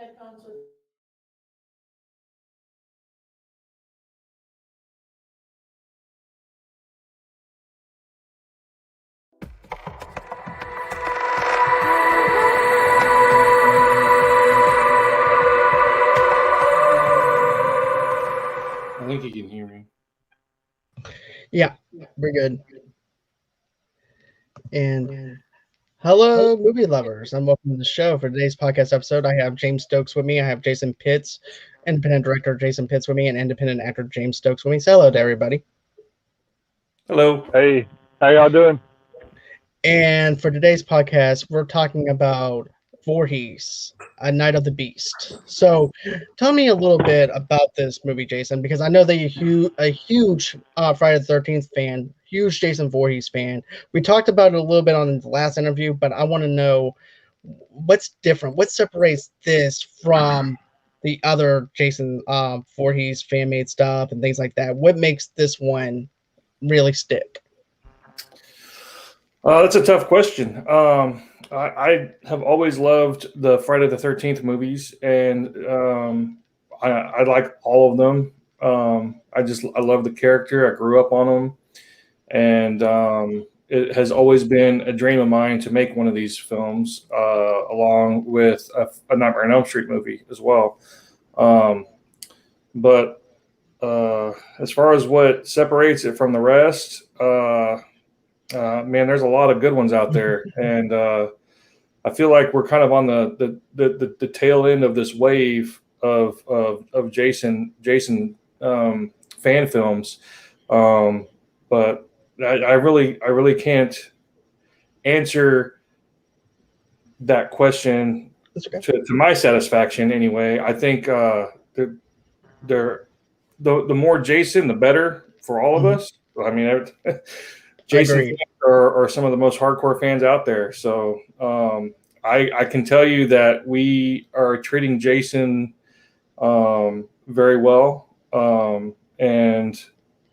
I think you can hear me. Yeah, we're good. And hello, movie lovers, and welcome to the show. For today's podcast episode, I have James Stokes with me. I have Jason Pitts, independent director Jason Pitts with me, and independent actor James Stokes with me. Say hello to everybody. Hello. Hey, how y'all doing? And for today's podcast, we're talking about Vorhees, A Night of the Beast. So, tell me a little bit about this movie, Jason, because I know that you're a huge Friday the 13th fan, huge Jason Voorhees fan. We talked about it a little bit on the last interview, but I want to know what's different. What separates this from the other Jason Voorhees fan-made stuff and things like that? What makes this one really stick? That's a tough question. I have always loved the Friday the 13th movies, and I like all of them. I love the character. I grew up on them, and it has always been a dream of mine to make one of these films, along with a Nightmare on Elm Street movie as well. But as far as what separates it from the rest, man, there's a lot of good ones out there, and I feel like we're kind of on the tail end of this wave of Jason fan films, but I really can't answer that question to my satisfaction. Anyway, I think the more Jason, the better for all of us. I mean, Jason fans are some of the most hardcore fans out there. So I can tell you that we are treating Jason very well, and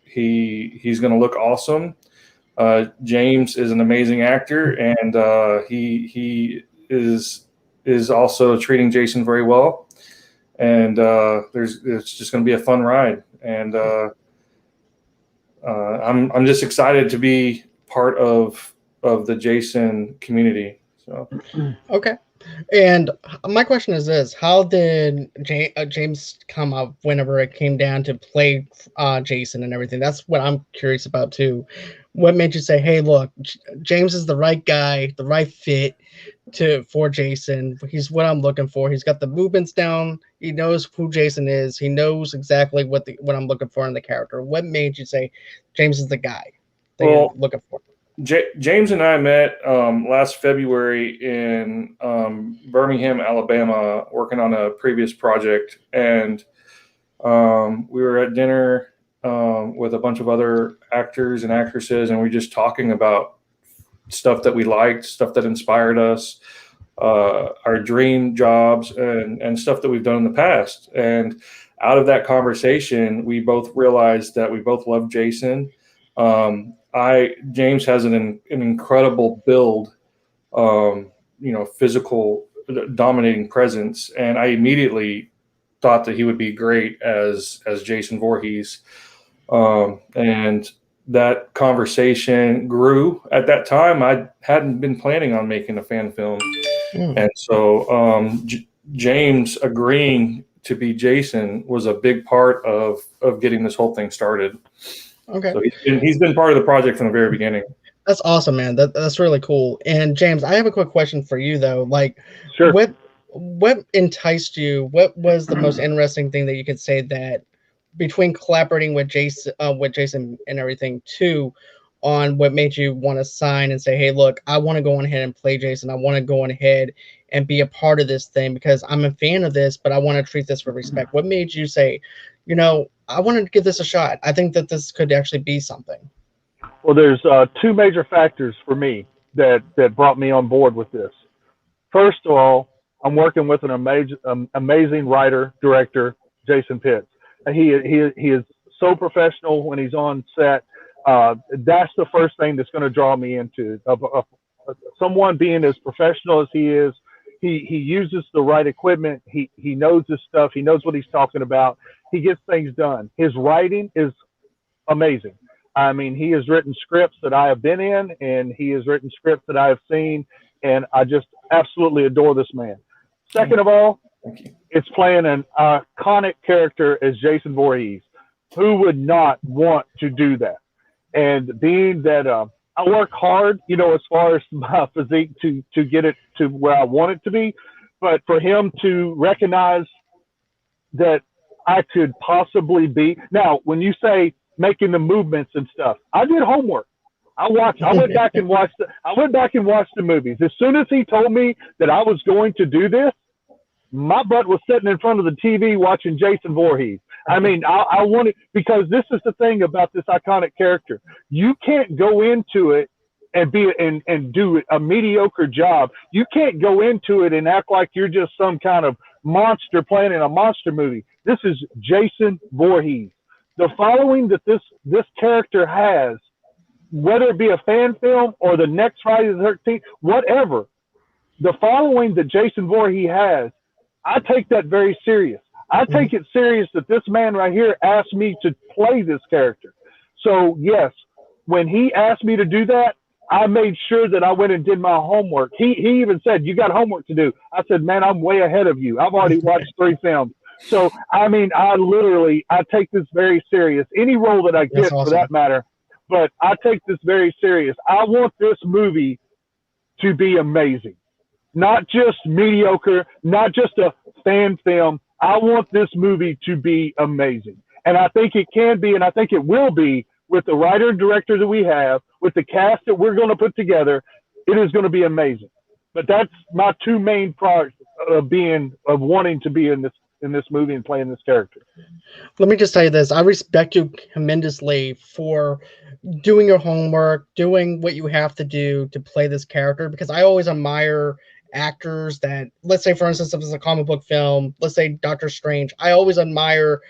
he's going to look awesome. James is an amazing actor, and he is also treating Jason very well. And it's just going to be a fun ride, and I'm just excited to be part of the Jason community. So okay. And my question is this: how did James come up whenever it came down to play Jason and everything? That's what I'm curious about too. What made you say, "Hey, look, James is the right guy, the right fit for Jason. He's what I'm looking for. He's got the movements down. He knows who Jason is. He knows exactly what I'm looking for in the character." What made you say James is the guy that you're looking for? James and I met last February in Birmingham, Alabama, working on a previous project, and we were at dinner with a bunch of other actors and actresses, and we were just talking about stuff that we liked, stuff that inspired us, our dream jobs, and stuff that we've done in the past. And out of that conversation, we both realized that we both love Jason. James has an incredible build, physical dominating presence, and I immediately thought that he would be great as Jason Voorhees. And that conversation grew. At that time, I hadn't been planning on making a fan film, and so James agreeing to be Jason was a big part of getting this whole thing started. Okay. So he's been part of the project from the very beginning. That's awesome, man. That's really cool. And James, I have a quick question for you though. Like, sure. What enticed you? What was the most interesting thing that you could say that between collaborating with Jason and everything too, on what made you want to sign and say, hey, look, I want to go on ahead and play Jason. I want to go on ahead and be a part of this thing because I'm a fan of this, but I want to treat this with respect. What made you say, I wanted to give this a shot. I think that this could actually be something. Well, there's two major factors for me that brought me on board with this. First of all, I'm working with an amazing writer, director, Jason Pitts. He is so professional when he's on set. That's the first thing that's going to draw me into someone being as professional as he is. He uses the right equipment. He knows his stuff. He knows what he's talking about. He gets things done. His writing is amazing. I mean, he has written scripts that I have been in, and he has written scripts that I have seen, and I just absolutely adore this man. Second of all, it's playing an iconic character as Jason Voorhees. Who would not want to do that? And being that I work hard, you know, as far as my physique to get it to where I want it to be, but for him to recognize that I could possibly be. Now, when you say making the movements and stuff, I did homework. I went back and watched the movies. As soon as he told me that I was going to do this, my butt was sitting in front of the TV watching Jason Voorhees. I mean, I wanted, because this is the thing about this iconic character. You can't go into it and do a mediocre job. You can't go into it and act like you're just some kind of monster playing in a monster movie. This is Jason Voorhees. The following that this character has, whether it be a fan film or the next Friday the 13th, whatever, the following that Jason Voorhees has, I take that very serious. I take it serious that this man right here asked me to play this character. So, yes, when he asked me to do that, I made sure that I went and did my homework. He even said, "You got homework to do." I said, "Man, I'm way ahead of you. I've already watched 3 films." So, I mean, I take this very serious. Any role that I get, for that matter, but I take this very serious. I want this movie to be amazing. Not just mediocre, not just a fan film. I want this movie to be amazing. And I think it can be, and I think it will be, with the writer and director that we have, with the cast that we're going to put together. It is going to be amazing. But that's my 2 main parts of wanting to be in this movie and playing this character. Let me just tell you this. I respect you tremendously for doing your homework, doing what you have to do to play this character, because I always admire actors that, let's say, for instance, if it's a comic book film, let's say Doctor Strange, I always admire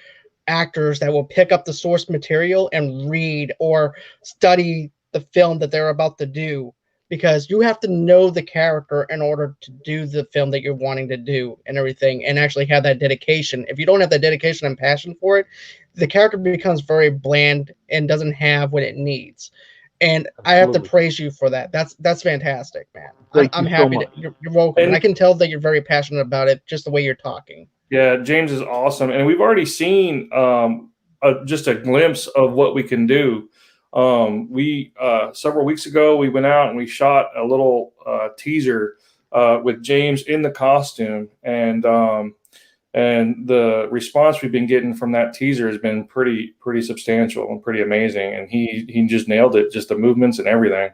actors that will pick up the source material and read or study the film that they're about to do, because you have to know the character in order to do the film that you're wanting to do and everything, and actually have that dedication. If you don't have that dedication and passion for it, the character becomes very bland and doesn't have what it needs. And I have to praise you for that. That's fantastic, man. I'm happy that you're welcome. And I can tell that you're very passionate about it, just the way you're talking. Yeah, James is awesome. And we've already seen just a glimpse of what we can do. We several weeks ago, we went out and we shot a little teaser with James in the costume. And the response we've been getting from that teaser has been pretty substantial and pretty amazing. And he just nailed it, just the movements and everything.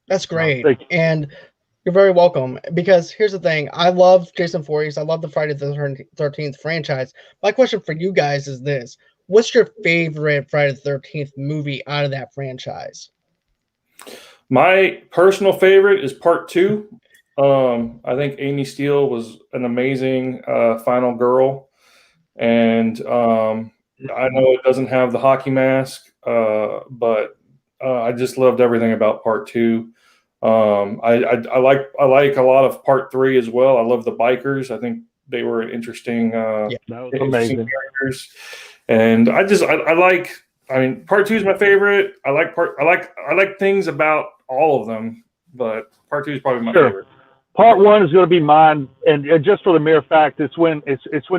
That's great. And you're very welcome, because here's the thing. I love Jason Voorhees. I love the Friday the 13th franchise. My question for you guys is this. What's your favorite Friday the 13th movie out of that franchise? My personal favorite is part 2. I think Amy Steele was an amazing final girl. And I know it doesn't have the hockey mask, but I just loved everything about part 2. I like a lot of part 3 as well. I love the bikers. I think they were interesting, that was amazing characters. And I like, I mean, part 2 is my favorite. I like things about all of them, but part 2 is probably my favorite. Part 1 is going to be mine, and just for the mere fact, it's when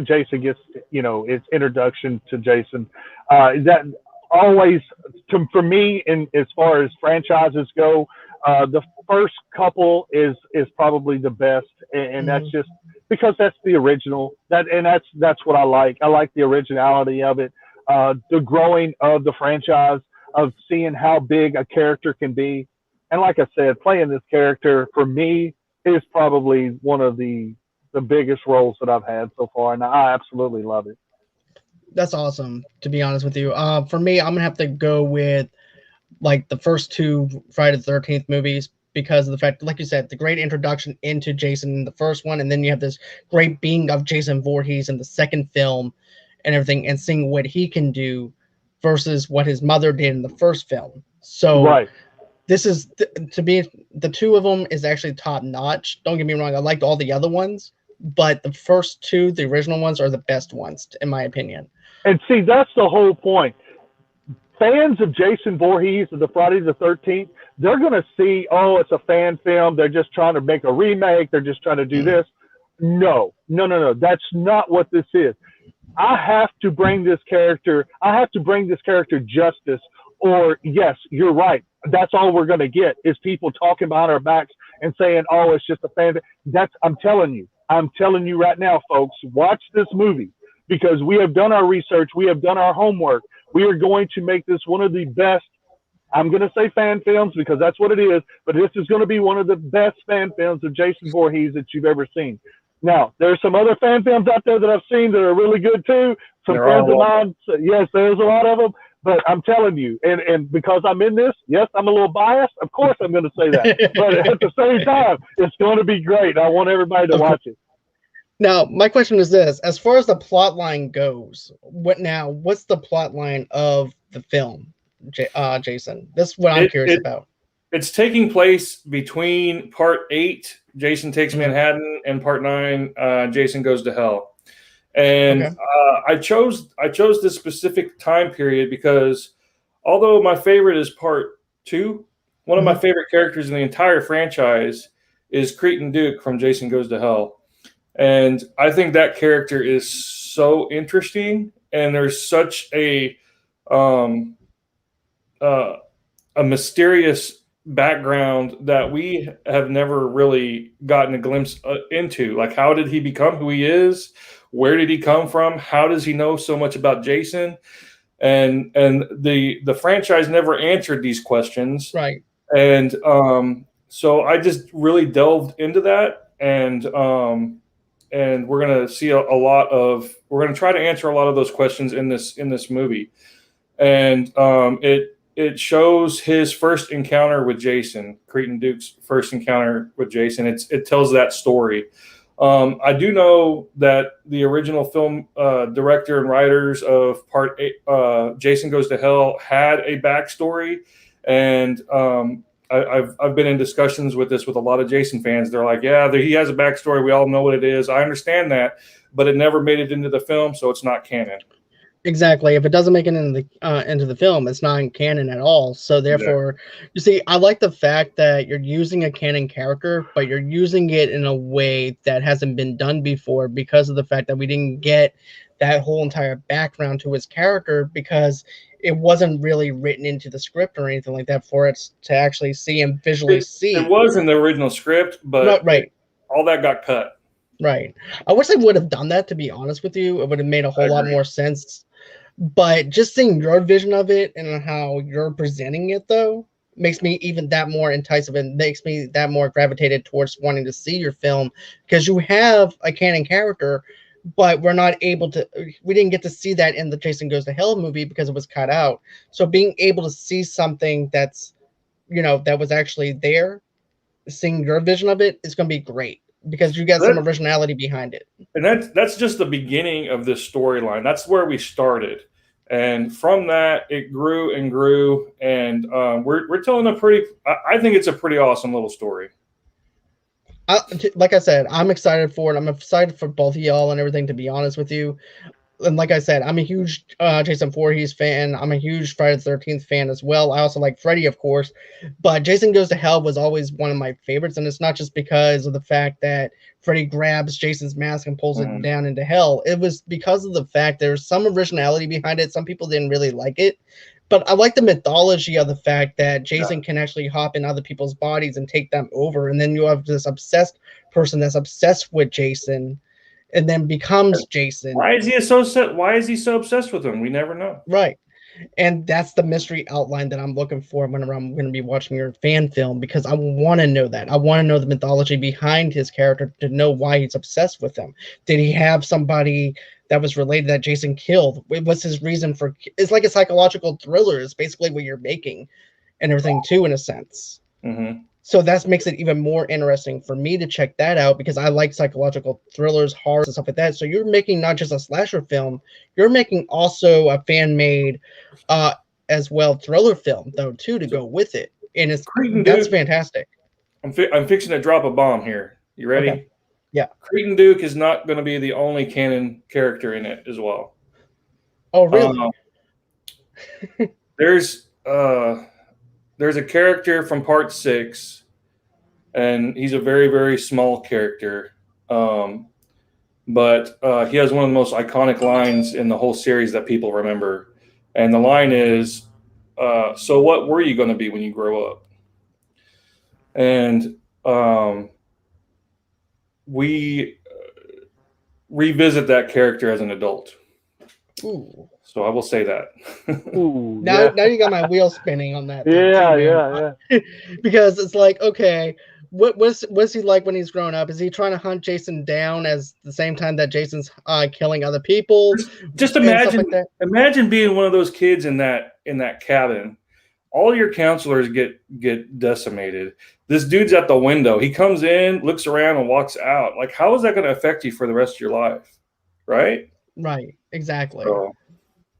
Jason gets, its introduction to Jason. That always, for me, in as far as franchises go, the first couple is probably the best, and that's just because that's the original. That's what I like. I like the originality of it, the growing of the franchise, of seeing how big a character can be, and like I said, playing this character for me is probably one of the biggest roles that I've had so far, and I absolutely love it. That's awesome, to be honest with you. For me, I'm gonna have to go with like the first 2 Friday the 13th movies, because of the fact, like you said, the great introduction into Jason in the first one, and then you have this great being of Jason Voorhees in the second film and everything, and seeing what he can do versus what his mother did in the first film. So right. this is to me, the two of them is actually top notch. Don't get me wrong, I liked all the other ones, but the first two, the original ones, are the best ones in my opinion. And see, that's the whole point. Fans of Jason Voorhees of the Friday the 13th, they're going to see, oh, it's a fan film. They're just trying to make a remake. They're just trying to do this. No. That's not what this is. I have to bring this character justice, or yes, you're right. That's all we're going to get is people talking behind our backs and saying, oh, it's just a fan. I'm telling you right now, folks, watch this movie because we have done our research. We have done our homework. We are going to make this one of the best, I'm going to say fan films because that's what it is, but this is going to be one of the best fan films of Jason Voorhees that you've ever seen. Now, there's some other fan films out there that I've seen that are really good too. Some friends of mine, yes, there's a lot of them, but I'm telling you, and because I'm in this, yes, I'm a little biased. Of course I'm going to say that. But at the same time, it's going to be great. I want everybody to watch it. Now, my question is this. As far as the plot line goes, what's the plot line of the film, Jason? This is what I'm curious about. It's taking place between part 8, Jason Takes Manhattan, and part 9, Jason Goes to Hell. And I chose this specific time period because although my favorite is part 2, one of my favorite characters in the entire franchise is Cretan Duke from Jason Goes to Hell. And I think that character is so interesting, and there's such a mysterious background that we have never really gotten a glimpse into. Like, how did he become who he is? Where did he come from? How does he know so much about Jason? And the franchise never answered these questions. Right. And so I just really delved into that, and we're going to see we're going to try to answer a lot of those questions in this movie. And it shows his first encounter with Jason, Cretan Duke's first encounter with Jason. It tells that story. I do know that the original film director and writers of part 8, Jason Goes to Hell, had a backstory, and I've been in discussions with a lot of Jason fans. They're like, yeah, he has a backstory. We all know what it is. I understand that, but it never made it into the film, so it's not canon. Exactly. If it doesn't make it into the film, it's not in canon at all. So therefore, you see, I like the fact that you're using a canon character, but you're using it in a way that hasn't been done before because of the fact that we didn't get that whole entire background to his character because it wasn't really written into the script or anything like that for us to actually see and visually see. It was in the original script, but all that got cut. Right. I wish they would have done that, to be honest with you. It would have made a whole lot more sense. But just seeing your vision of it and how you're presenting it, though, makes me even that more enticed and makes me that more gravitated towards wanting to see your film because you have a canon character, but we didn't get to see that in the Jason Goes to Hell movie because it was cut out. So being able to see something that's, that was actually there, seeing your vision of it is going to be great. Because you got some originality behind it. And that's just the beginning of this storyline. That's where we started. And from that, it grew and grew. And we're telling I think it's a pretty awesome little story. Like I said, I'm excited for it. I'm excited for both of y'all and everything, to be honest with you. And like I said, I'm a huge Jason Voorhees fan. I'm a huge Friday the 13th fan as well. I also like Freddy, of course. But Jason Goes to Hell was always one of my favorites. And it's not just because of the fact that Freddy grabs Jason's mask and pulls it down into hell. It was because of the fact there's some originality behind it. Some people didn't really like it. But I like the mythology of the fact that Jason can actually hop in other people's bodies and take them over. And then you have this obsessed person that's obsessed with Jason and then becomes Jason. Why is he so obsessed with him? We never know. Right. And that's the mystery outline that I'm looking for whenever I'm going to be watching your fan film, because I want to know that. I want to know the mythology behind his character to know why he's obsessed with him. Did he have somebody that was related that Jason killed? What's his reason for? It's like a psychological thriller. It's basically what you're making and everything too, in a sense. Mm-hmm. So that makes it even more interesting for me to check that out because I like psychological thrillers, horror, and stuff like that. So you're making not just a slasher film, you're making also a fan-made as well thriller film, though, too, to go with it. and Cretan that's Duke. fantastic. I'm fixing to drop a bomb here. You ready? Okay. Yeah. Cretan Duke is not going to be the only canon character in it as well. Oh, really? There's a character from Part 6, and he's a very, very small character. But he has one of the most iconic lines in the whole series that people remember. And the line is, so what were you going to be when you grow up? And we revisit that character as an adult. Ooh. So I will say that. Ooh, Now you got my wheel spinning on that. Yeah. Because it's like, okay, what's he like when he's grown up? Is he trying to hunt Jason down as the same time that Jason's killing other people? Just and stuff imagine like that? imagine being one of those kids in that cabin. All your counselors get decimated. This dude's at the window. He comes in, looks around, and walks out. Like, how is that going to affect you for the rest of your life? Right? Right, exactly. So,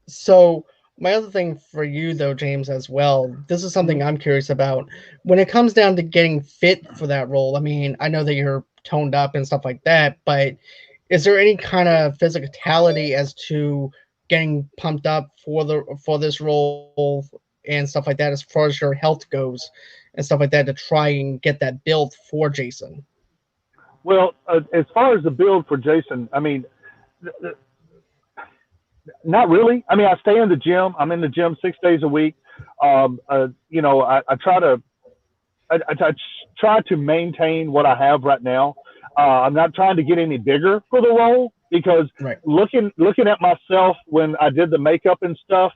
So my other thing for you though, James, as well, this is something I'm curious about. When it comes down to getting fit for that role, I mean, I know that you're toned up and stuff like that, but is there any kind of physicality as to getting pumped up for this role and stuff like that, as far as your health goes and stuff like that, to try and get that build for Jason? Well, as far as the build for Jason, I mean, not really. I mean, I stay in the gym. I'm in the gym 6 days a week. You know, I try to maintain what I have right now. I'm not trying to get any bigger for the role, because Right. looking at myself when I did the makeup and stuff,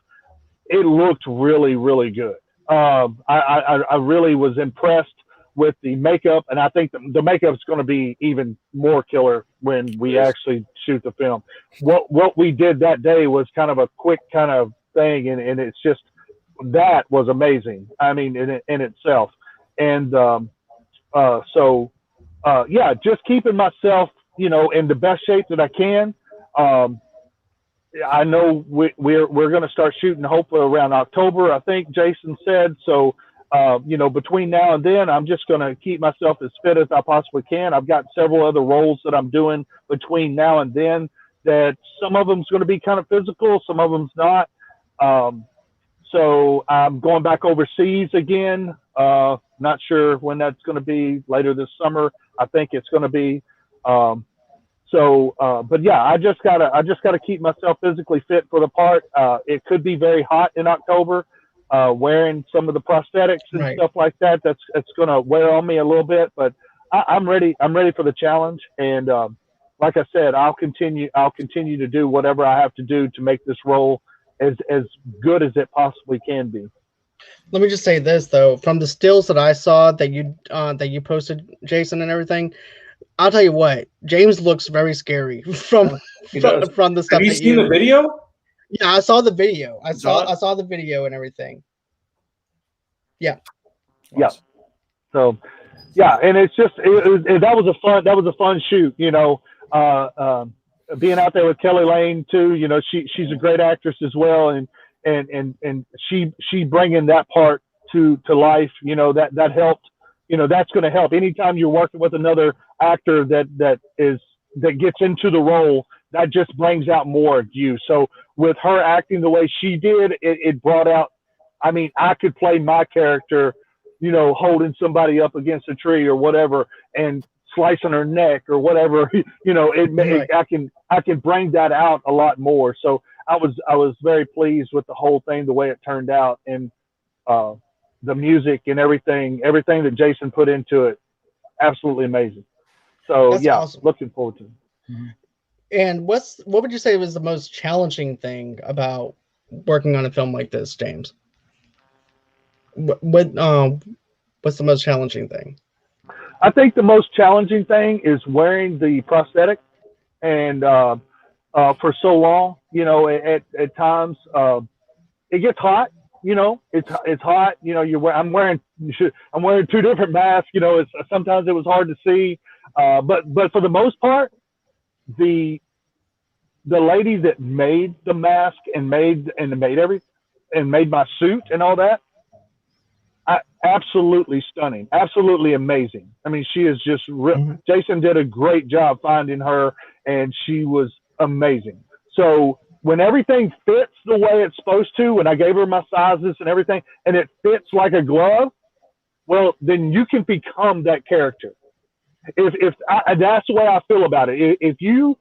it looked really, really good. I really was impressed with the makeup, and I think the makeup is going to be even more killer when we actually shoot the film. What we did that day was kind of a quick kind of thing, and it's just, that was amazing. I mean, in itself, and yeah, just keeping myself, you know, in the best shape that I can. I know we're going to start shooting hopefully around October, I think Jason said. So, you know, between now and then, I'm just going to keep myself as fit as I possibly can. I've got several other roles that I'm doing between now and then, that some of them's going to be kind of physical, some of them's not. So I'm going back overseas again. Not sure when that's going to be, later this summer. I think it's going to be. But yeah, I just gotta keep myself physically fit for the part. It could be very hot in October, wearing some of the prosthetics and Right. stuff like that. It's gonna wear on me a little bit, but I'm ready. I'm ready for the challenge. And like I said, I'll continue to do whatever I have to do to make this role as good as it possibly can be. Let me just say this though, from the stills that I saw that you posted, Jason, and everything, I'll tell you what, James looks very scary from he does. from the Have stuff you that seen the video? Yeah, I saw the video. I John? saw the video and everything. Yeah. Yeah. So, yeah, and it's just that was a fun shoot. You know, being out there with Kelly Lane too. You know, she's a great actress as well, and she bringing that part to life. You know, that helped. You know, that's going to help. Anytime you're working with another actor that gets into the role, that just brings out more of you. So with her acting the way she did, it brought out. I mean, I could play my character, you know, holding somebody up against a tree or whatever, and slicing her neck or whatever. You know, Right. I can bring that out a lot more. So I was very pleased with the whole thing, the way it turned out, and the music and everything that Jason put into it, absolutely amazing. So That's yeah, awesome. looking forward to it. And what would you say was the most challenging thing about working on a film like this, James? What's the most challenging thing? I think the most challenging thing is wearing the prosthetic, and for so long, you know, at times it gets hot. You know, it's hot. You know, I'm wearing two different masks. You know, sometimes it was hard to see, but for the most part, the lady that made the mask and made my suit and all that, Absolutely stunning, absolutely amazing. I mean, she is just Jason did a great job finding her, and she was amazing. So when everything fits the way it's supposed to, when I gave her my sizes and everything, and it fits like a glove, well, then you can become that character. That's the way I feel about it. If you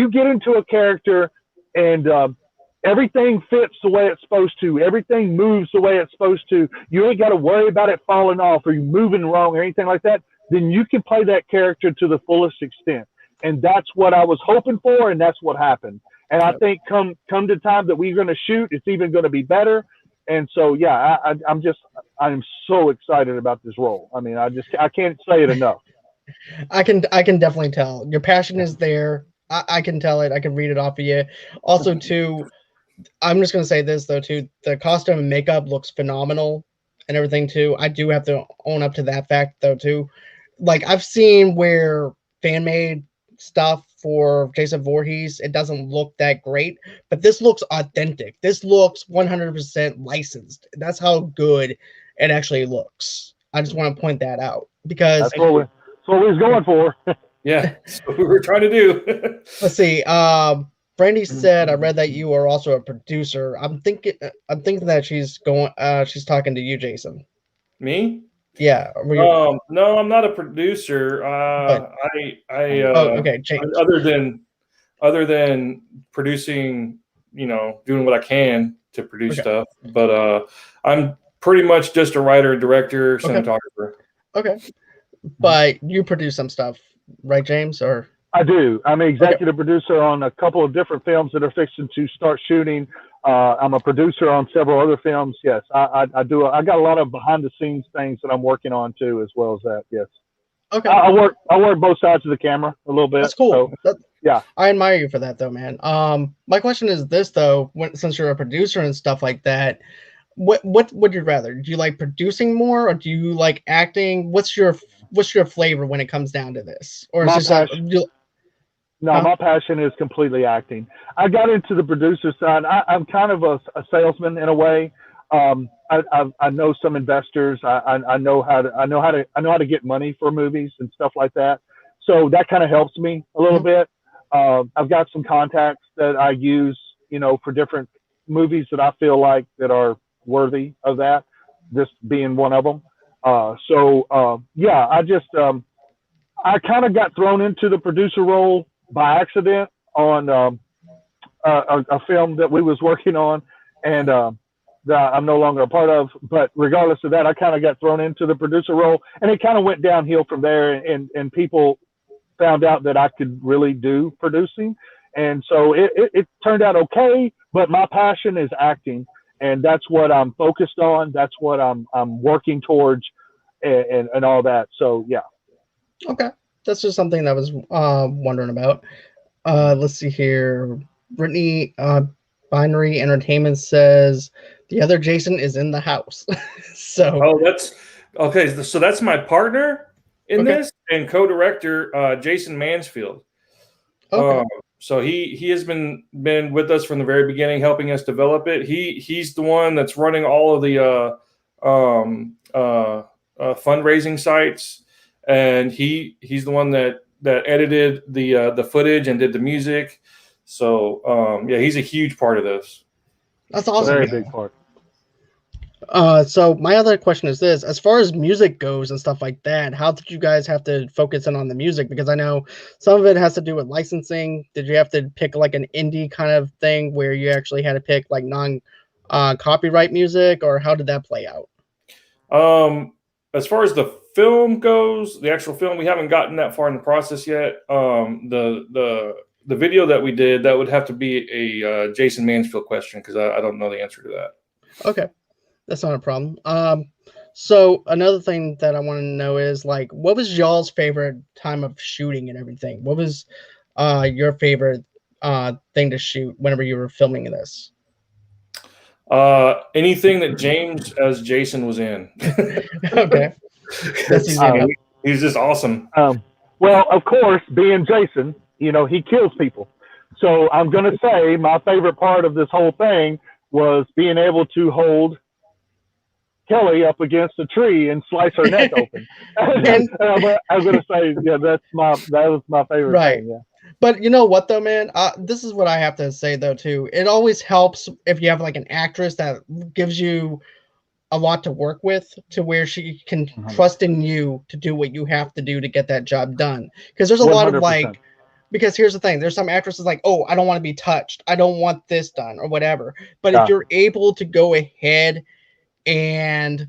get into a character and everything fits the way it's supposed to, everything moves the way it's supposed to, you ain't got to worry about it falling off or you moving wrong or anything like that, then you can play that character to the fullest extent. And that's what I was hoping for, and that's what happened. And I think come the time that we're going to shoot, it's even going to be better. And so, yeah, I'm so excited about this role. I mean, I can't say it enough. I can definitely tell your passion is there. I can tell it. I can read it off of you. Also, too, I'm just going to say this, though, too. The costume and makeup looks phenomenal and everything, too. I do have to own up to that fact, though, too. Like, I've seen where fan-made stuff for Jason Voorhees, it doesn't look that great, but this looks authentic. This looks 100% licensed. That's how good it actually looks. I just want to point that out because that's what we was going for. Yeah, that's what we were trying to do. Let's see. Brandy said, "I read that you are also a producer." I'm thinking that she's talking to you, Jason. Me? Yeah. No, I'm not a producer. Okay. James. Other than producing, doing what I can to produce stuff, but I'm pretty much just a writer, director, cinematographer. Okay. But you produce some stuff, right, James? Or I do. I'm an executive producer on a couple of different films that are fixing to start shooting. I'm a producer on several other films. Yes, I do. I got a lot of behind the scenes things that I'm working on too, as well as that. Yes. Okay. I work both sides of the camera a little bit. That's cool. So, yeah. I admire you for that, though, man. My question is this, though: since you're a producer and stuff like that, what would you rather? Do you like producing more, or do you like acting? What's your flavor when it comes down to this? Or is this my passion is completely acting. I got into the producer side. I'm kind of a salesman in a way. I know some investors. I know how to get money for movies and stuff like that. So that kind of helps me a little bit. I've got some contacts that I use, for different movies that I feel like that are worthy of that. This being one of them. I kind of got thrown into the producer role by accident on a film that we was working on, and that I'm no longer a part of. But regardless of that, I kind of got thrown into the producer role, and it kind of went downhill from there. And people found out that I could really do producing, and so it turned out okay. But my passion is acting, and that's what I'm focused on. That's what I'm working towards, and all that. So yeah. Okay, that's just something that I was wondering about. Let's see here. Brittany Binary Entertainment says the other Jason is in the house. So that's okay. So that's my partner in this and co-director, Jason Mansfield. Okay. So he has been with us from the very beginning, helping us develop it. He's the one that's running all of the fundraising sites, and he's the one that edited the footage and did the music. So he's a huge part of this. That's awesome. Very big part. So my other question is this: as far as music goes and stuff like that, how did you guys have to focus in on the music? Because I know some of it has to do with licensing. Did you have to pick like an indie kind of thing where you actually had to pick like non-copyright music, or how did that play out? As far as the film goes, the actual film, we haven't gotten that far in the process yet. The video that we did, that would have to be a Jason Mansfield question, because I don't know the answer to that. Okay, that's not a problem. So another thing that I want to know is, like, what was y'all's favorite time of shooting and everything? What was your favorite thing to shoot whenever you were filming this? Anything that James as Jason was in. Okay. He's just awesome. Well, of course, being Jason, he kills people. So I'm going to say my favorite part of this whole thing was being able to hold Kelly up against a tree and slice her neck open. And I'm gonna say, yeah, that was my favorite right. thing. Yeah. But you know what though, man? This is what I have to say though too. It always helps if you have like an actress that gives you a lot to work with, to where she can trust in you to do what you have to do to get that job done. Because there's a lot of 100%. like, because here's the thing, there's some actresses like, oh, I don't want to be touched, I don't want this done or whatever. But if you're able to go ahead and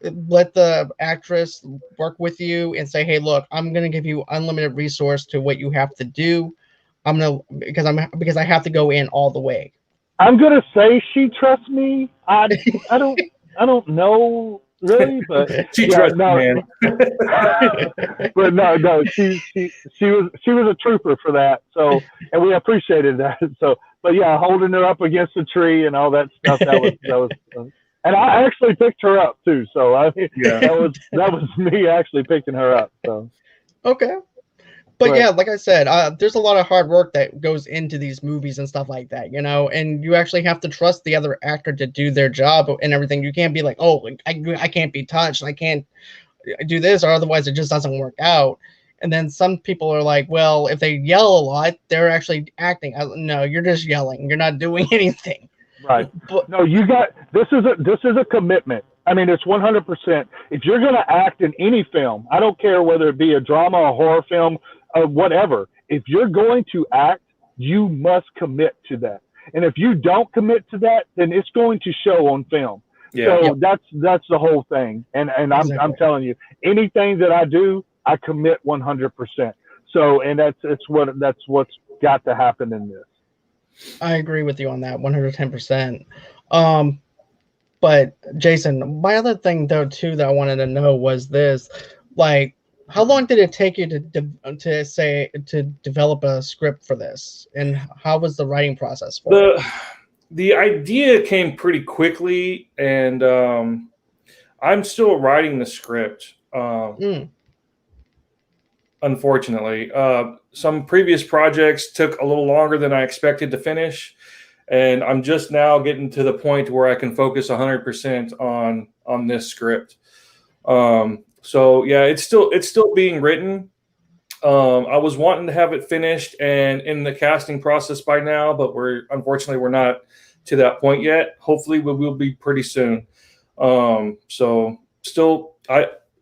let the actress work with you and say, hey, look, I'm gonna give you unlimited resource to what you have to do. Because I have to go in all the way. I'm gonna say she trusts me. I don't know really, but She trusts me, man. But no, she was a trooper for that. So, and we appreciated that. So, but yeah, holding her up against a tree and all that stuff, that was. And I actually picked her up too. So I mean, Yeah. that was me actually picking her up. So. Okay. But yeah, like I said, there's a lot of hard work that goes into these movies and stuff like that, you know, and you actually have to trust the other actor to do their job and everything. You can't be like, oh, I can't be touched, I can't do this, or otherwise it just doesn't work out. And then some people are like, well, if they yell a lot, they're actually acting. No, you're just yelling. You're not doing anything. Right. But, no, this is a commitment. I mean, it's 100%. If you're going to act in any film, I don't care whether it be a drama, a horror film, or whatever. If you're going to act, you must commit to that. And if you don't commit to that, then it's going to show on film. Yeah. So that's the whole thing. And I'm telling you, anything that I do, I commit 100%. So, and that's what's got to happen in this. I agree with you on that 110%. But Jason, my other thing though too that I wanted to know was this: like, how long did it take you to develop a script for this, and how was the writing process for it? The idea came pretty quickly, and I'm still writing the script. Unfortunately, some previous projects took a little longer than I expected to finish, and I'm just now getting to the point where I can focus 100% on this script. So yeah, it's still being written. I was wanting to have it finished and in the casting process by now, but unfortunately we're not to that point yet. Hopefully we will be pretty soon. So still,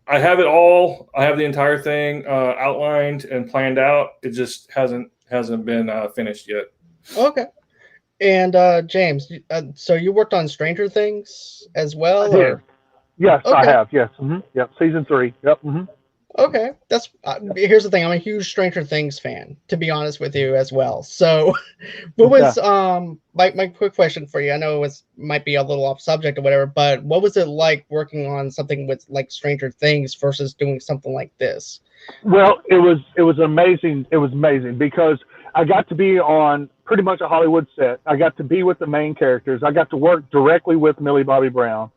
I have it all. I have the entire thing outlined and planned out. It just hasn't been finished yet. Okay. And James, so you worked on Stranger Things as well? I did. Yes, okay. I have. Yes. Yep. Season 3. Yep. Okay. That's here's the thing. I'm a huge Stranger Things fan, to be honest with you as well. So, what was my quick question for you? I know it might be a little off subject or whatever, but what was it like working on something with like Stranger Things versus doing something like this? Well, it was amazing. It was amazing because I got to be on pretty much a Hollywood set. I got to be with the main characters. I got to work directly with Millie Bobby Brown.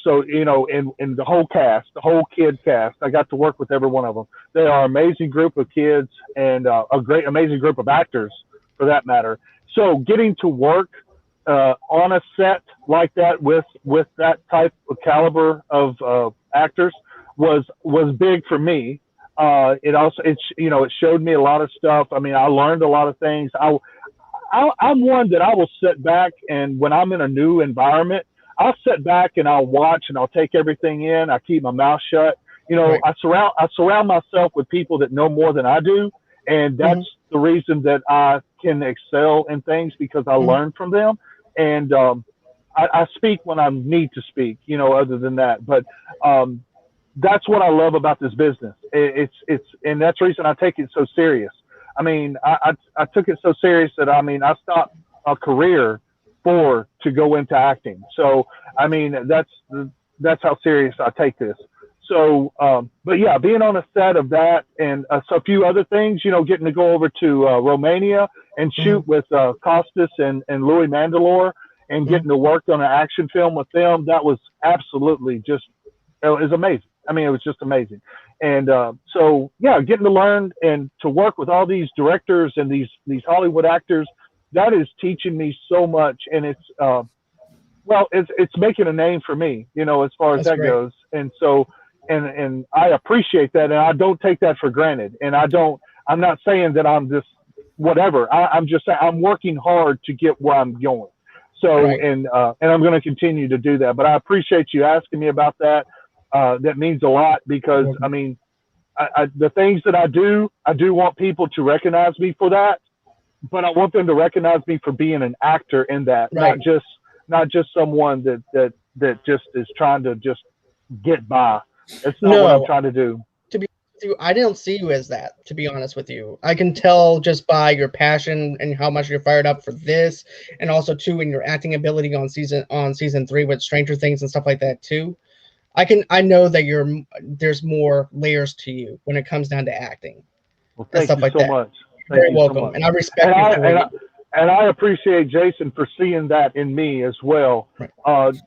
So, you know, in the whole cast, the whole kid cast, I got to work with every one of them. They are an amazing group of kids and amazing group of actors for that matter. So getting to work on a set like that with that type of caliber of actors was big for me. It showed me a lot of stuff. I mean, I learned a lot of things. I'm one that I will sit back, and when I'm in a new environment, I'll sit back and I'll watch and I'll take everything in. I keep my mouth shut. You know, right. I surround myself with people that know more than I do, and that's the reason that I can excel in things because I learn from them. And I speak when I need to speak. You know, other than that, but that's what I love about this business. And that's the reason I take it so serious. I mean, I took it so serious that I stopped a career to go into acting. So, I mean, that's how serious I take this. So, but yeah, being on a set of that and a few other things, you know, getting to go over to Romania and shoot with Costas and Louis Mandalore and getting to work on an action film with them, that was absolutely it was amazing. I mean, it was just amazing. And so, yeah, getting to learn and to work with all these directors and these Hollywood actors, that is teaching me so much. And Well, it's making a name for me, as far as That's that great. goes. And so, and I appreciate that, and I don't take that for granted. And I'm not saying that I'm just whatever. I'm just saying I'm working hard to get where I'm going. So, Right. and I'm going to continue to do that. But I appreciate you asking me about that. That means a lot because I mean, the things that I do want people to recognize me for that, but I want them to recognize me for being an actor in that, Right. not just someone that just is trying to just get by. It's not what I'm No, trying to do. to be honest with you, I don't see you as that, to be honest with you. I can tell just by your passion and how much you're fired up for this, and also too in your acting ability on season 3 with Stranger Things and stuff like that too. I know that there's more layers to you when it comes down to acting Well, and thank stuff you like so that. much. You're Thank very you so welcome, much. and I respect And you I for and I, it. and I appreciate Jason for seeing that in me as well. Right.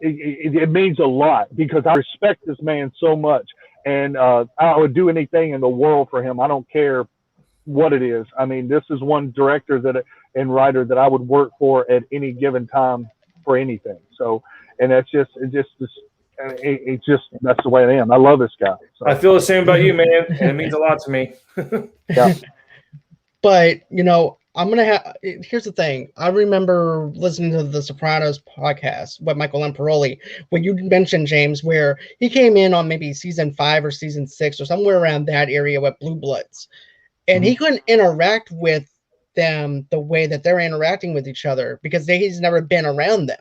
It means a lot because I respect this man so much, and I would do anything in the world for him. I don't care what it is. I mean, this is one director and writer that I would work for at any given time for anything. So, and that's just that's the way I am. I love this guy. So. I feel the same about you, man, and it means a lot to me. Yeah. But I'm gonna have. Here's the thing. I remember listening to the Sopranos podcast with Michael Lamparoli when you mentioned James, where he came in on maybe season 5 or season 6 or somewhere around that area with Blue Bloods, and he couldn't interact with them the way that they're interacting with each other because he's never been around them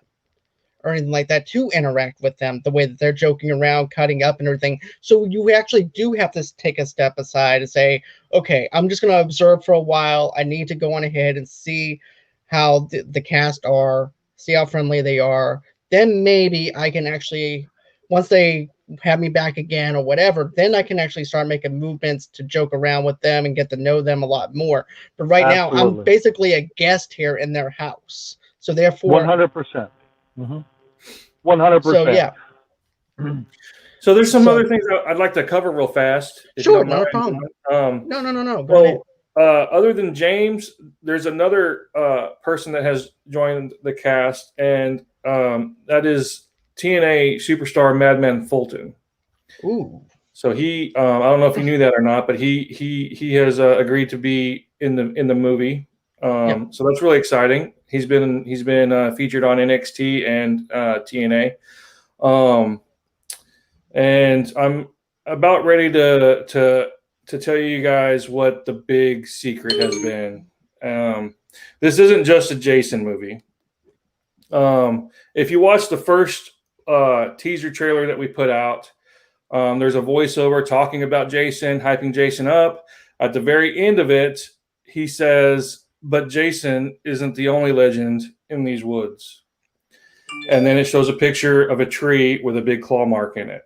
or anything like that to interact with them the way that they're joking around, cutting up and everything. So you actually do have to take a step aside and say, okay, I'm just going to observe for a while. I need to go on ahead and see how the cast are, see how friendly they are. Then maybe I can actually, once they have me back again or whatever, then I can actually start making movements to joke around with them and get to know them a lot more. But right now, I'm Absolutely. basically a guest here in their house. So therefore, 100%. 100%. so yeah. So there's some other things I'd like to cover real fast, if you Sure, don't not a mind. problem. No. Go ahead. Other than James, there's another person that has joined the cast, and that is TNA superstar Madman Fulton. Ooh. So he, I don't know if you knew that or not, but he has agreed to be in the movie. Yep. So that's really exciting. He's been featured on NXT and TNA. And I'm about ready to tell you guys what the big secret has been. This isn't just a Jason movie. If you watch the first teaser trailer that we put out, there's a voiceover talking about Jason, hyping Jason up. At the very end of it, he says, "But Jason isn't the only legend in these woods." And then it shows a picture of a tree with a big claw mark in it.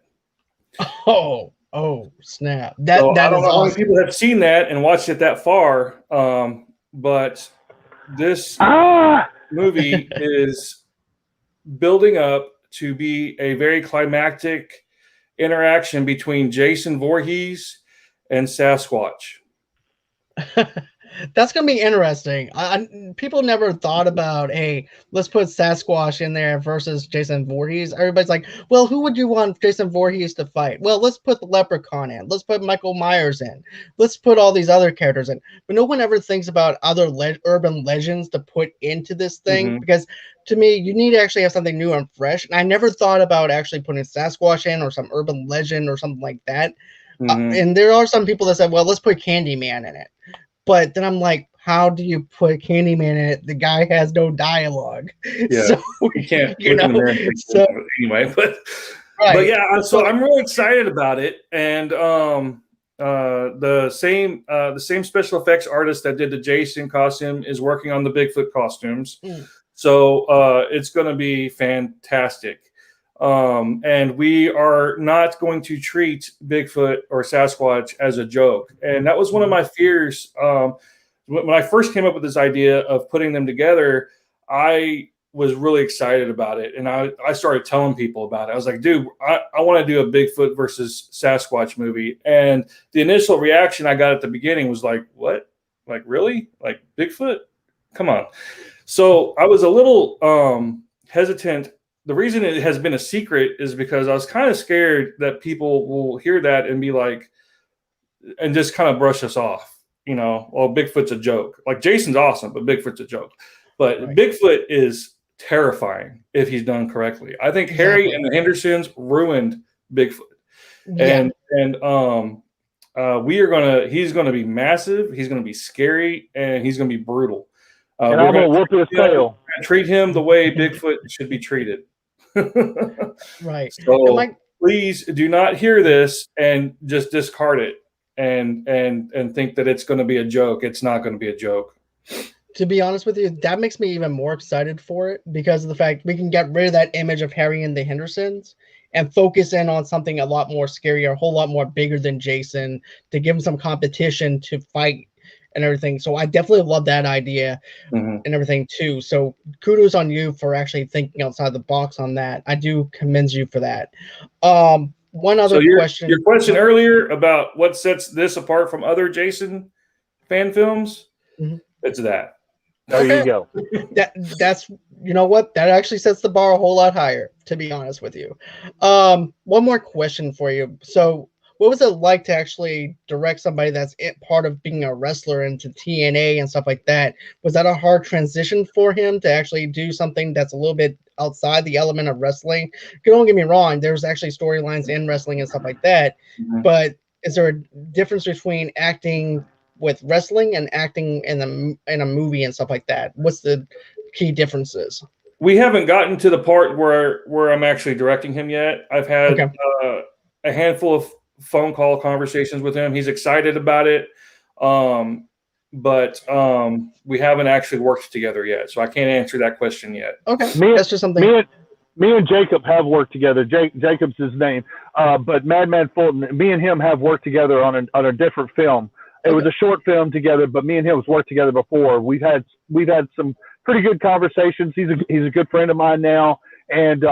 Oh, snap. That So I don't is know how many awesome. people have seen that and watched it that far, but this movie is building up to be a very climactic interaction between Jason Voorhees and Sasquatch. That's gonna be interesting. People never thought about, hey, let's put Sasquatch in there versus Jason Voorhees. Everybody's like, well, who would you want Jason Voorhees to fight? Well, let's put the Leprechaun in. Let's put Michael Myers in. Let's put all these other characters in. But no one ever thinks about other urban legends to put into this thing because to me, you need to actually have something new and fresh. And I never thought about actually putting Sasquatch in or some urban legend or something like that. And there are some people that said, well, let's put Candyman in it. But then I'm like, how do you put Candyman in it? The guy has no dialogue. Yeah, so, you can't look in the mirror and fix it anyway. But yeah, so I'm really excited about it. And the same special effects artist that did the Jason costume is working on the Bigfoot costumes. So it's going to be fantastic. And we are not going to treat Bigfoot or Sasquatch as a joke. And that was one of my fears. When I first came up with this idea of putting them together, I was really excited about it. And I started telling people about it. I was like, dude, I want to do a Bigfoot versus Sasquatch movie. And the initial reaction I got at the beginning was like, what? Like, really? Like Bigfoot? Come on. So I was a little hesitant the reason it has been a secret is because I was kind of scared that people will hear that and be like, and just kind of brush us off. Well, Bigfoot's a joke. Like Jason's awesome, but Bigfoot's a joke. But Right. Bigfoot is terrifying if he's done correctly. I think Harry Exactly. and the Hendersons ruined Bigfoot. Yeah. And he's gonna be massive, he's gonna be scary, and he's gonna be brutal. And I'm gonna whoop his tail. Treat him the way Bigfoot should be treated. Right. So please do not hear this and just discard it and think that it's going to be a joke. It's not going to be a joke. To be honest with you, that makes me even more excited for it because of the fact we can get rid of that image of Harry and the Hendersons and focus in on something a lot more scarier, a whole lot more bigger than Jason, to give him some competition to fight and everything. So I definitely love that idea and everything too. So kudos on you for actually thinking outside the box on that. I do commend you for that. One other question. Your question earlier about what sets this apart from other Jason fan films, it's that. There you go. That's you know what? That actually sets the bar a whole lot higher, to be honest with you. One more question for you. So what was it like to actually direct somebody that's part of being a wrestler into TNA and stuff like that? Was that a hard transition for him to actually do something that's a little bit outside the element of wrestling? Don't get me wrong, there's actually storylines in wrestling and stuff like that. But is there a difference between acting with wrestling and acting in a movie and stuff like that? What's the key differences? We haven't gotten to the part where I'm actually directing him yet. I've had a handful of phone call conversations with him. He's excited about it. But we haven't actually worked together yet. So I can't answer that question yet. Okay. That's just something. Me and Jacob have worked together. Jacob's his name. But Madman Fulton, me and him have worked together on a different film. It was a short film together, but me and him have worked together before. We've had some pretty good conversations. He's a good friend of mine now, and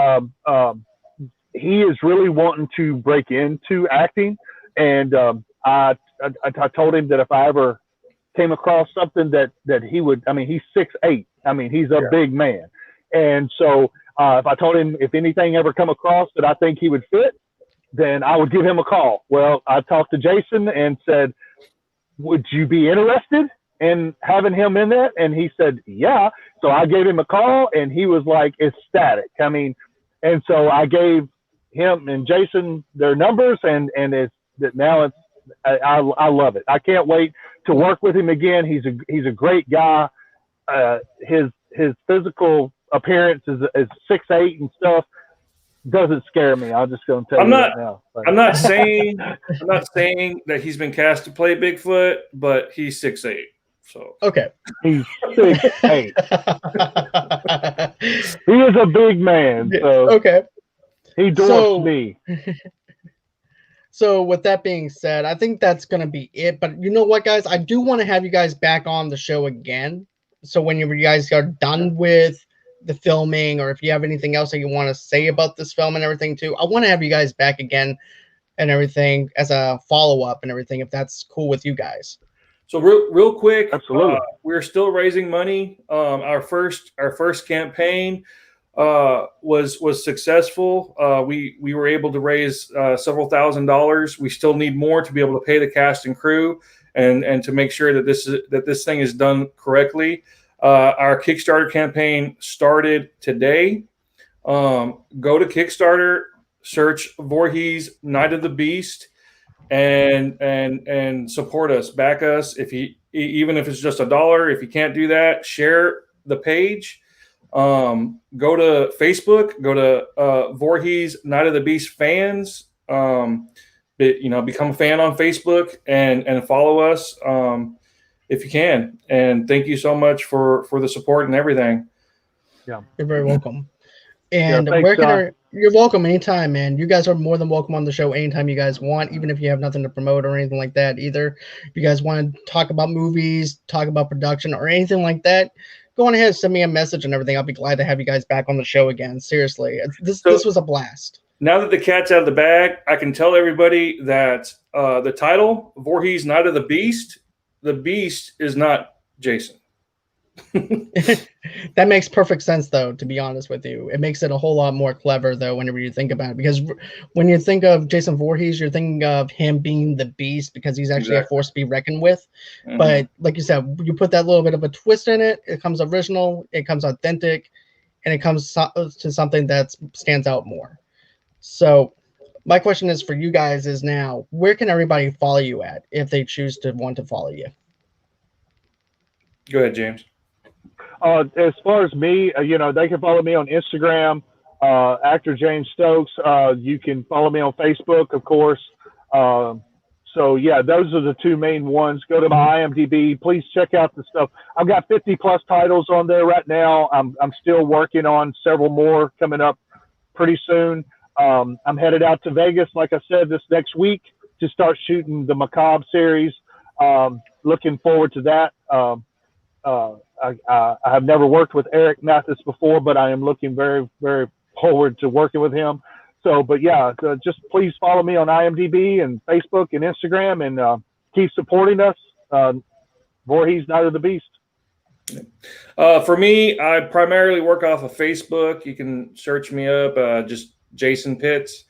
he is really wanting to break into acting. And I told him that if I ever came across something that he would, I mean, he's 6'8". I mean, he's a big man, and so if I told him if anything ever come across that I think he would fit, then I would give him a call. Well, I talked to Jason and said, would you be interested in having him in that? And he said, yeah. So I gave him a call and he was like ecstatic. I mean, and so I gave him and Jason their numbers and I love it. I can't wait to work with him again. He's a great guy. His physical appearance is 6'8" and stuff. Doesn't scare me. I'm just going to tell you that now. I'm not saying that he's been cast to play Bigfoot, but he's 6'8". So okay, he's 6'8". He is a big man. So okay, he dwarfs me. So with that being said, I think that's going to be it. But you know what, guys? I do want to have you guys back on the show again. So when you guys are done with the filming, or if you have anything else that you want to say about this film and everything too, I want to have you guys back again and everything as a follow-up and everything, if that's cool with you guys. So real quick, absolutely, we're still raising money. Our first campaign was successful. We were able to raise several $1,000s. We still need more to be able to pay the cast and crew and to make sure that this thing is done correctly. Our Kickstarter campaign started today. Go to Kickstarter, search Vorhees Night of the Beast, and support us, back us. Even if it's just $1, if you can't do that, share the page. Go to Facebook, go to Vorhees Night of the Beast fans. Become a fan on Facebook and follow us. If you can, and thank you so much for the support and everything. Yeah, you're very welcome. And thanks, you're welcome anytime, man. You guys are more than welcome on the show anytime you guys want, even if you have nothing to promote or anything like that either. If you guys want to talk about movies, talk about production, or anything like that, go on ahead, send me a message and everything. I'll be glad to have you guys back on the show again. Seriously, this was a blast. Now that the cat's out of the bag, I can tell everybody that the title, Vorhees Night of the Beast is not Jason. That makes perfect sense, though, to be honest with you. It makes it a whole lot more clever, though, whenever you think about it. Because when you think of Jason Voorhees, you're thinking of him being the beast because he's actually a force to be reckoned with. Mhm. But like you said, you put that little bit of a twist in it. It comes original, it comes authentic, and it comes to something that stands out more. So my question is for you guys is now, where can everybody follow you at if they choose to want to follow you? Go ahead, James. As far as me, they can follow me on Instagram, actor James Stokes. You can follow me on Facebook, of course. So yeah, those are the two main ones. Go to my IMDb. Please check out the stuff. I've got 50 plus titles on there right now. I'm still working on several more coming up pretty soon. I'm headed out to Vegas, like I said, this next week to start shooting the Macabre series. Looking forward to that. I have never worked with Eric Mathis before, but I am looking very, very forward to working with him. So, but yeah, just please follow me on IMDb and Facebook and Instagram, and keep supporting us. Vorhees, Night of the Beast. For me, I primarily work off of Facebook. You can search me up, just Jason Pitts.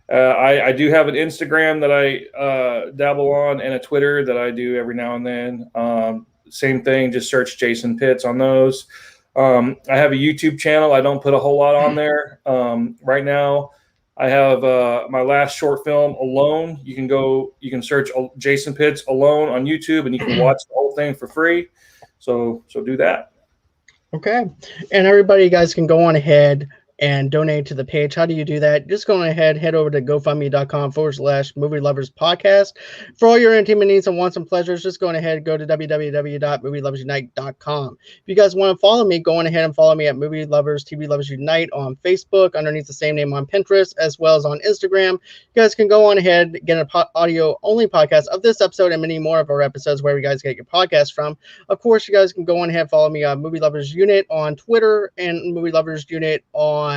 I do have an Instagram that I dabble on, and a Twitter that I do every now and then. Same thing, just search Jason Pitts on those. I have a YouTube channel. I don't put a whole lot on there. Right now, I have my last short film, Alone. You can search Jason Pitts Alone on YouTube, and you can watch the whole thing for free. So do that. Okay. And everybody, you guys can go on ahead and donate to the page. How do you do that? Just go on ahead, head over to gofundme.com/movie lovers podcast. For all your entertainment needs and wants and pleasures, just go on ahead, go to www.movieloversunite.com. If you guys want to follow me, go on ahead and follow me at Movie Lovers TV Lovers Unite on Facebook, underneath the same name on Pinterest, as well as on Instagram. You guys can go on ahead, get an audio only podcast of this episode and many more of our episodes where you guys get your podcast from. Of course, you guys can go on ahead and follow me on Movie Lovers Unit on Twitter and Movie Lovers Unit on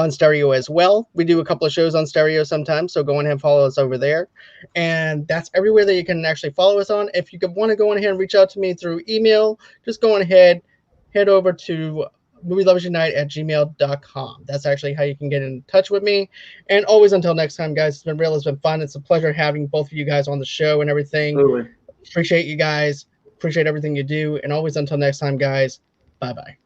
stereo as well. We do a couple of shows on stereo sometimes, so go on ahead and follow us over there. And that's everywhere that you can actually follow us on. If you want to go on ahead and reach out to me through email, just go on ahead, head over to movieloversunite@gmail.com. That's actually how you can get in touch with me. And always, until next time, guys, it's been real. It's been fun. It's a pleasure having both of you guys on the show and everything. Absolutely. Appreciate you guys. Appreciate everything you do. And always, until next time, guys, bye-bye.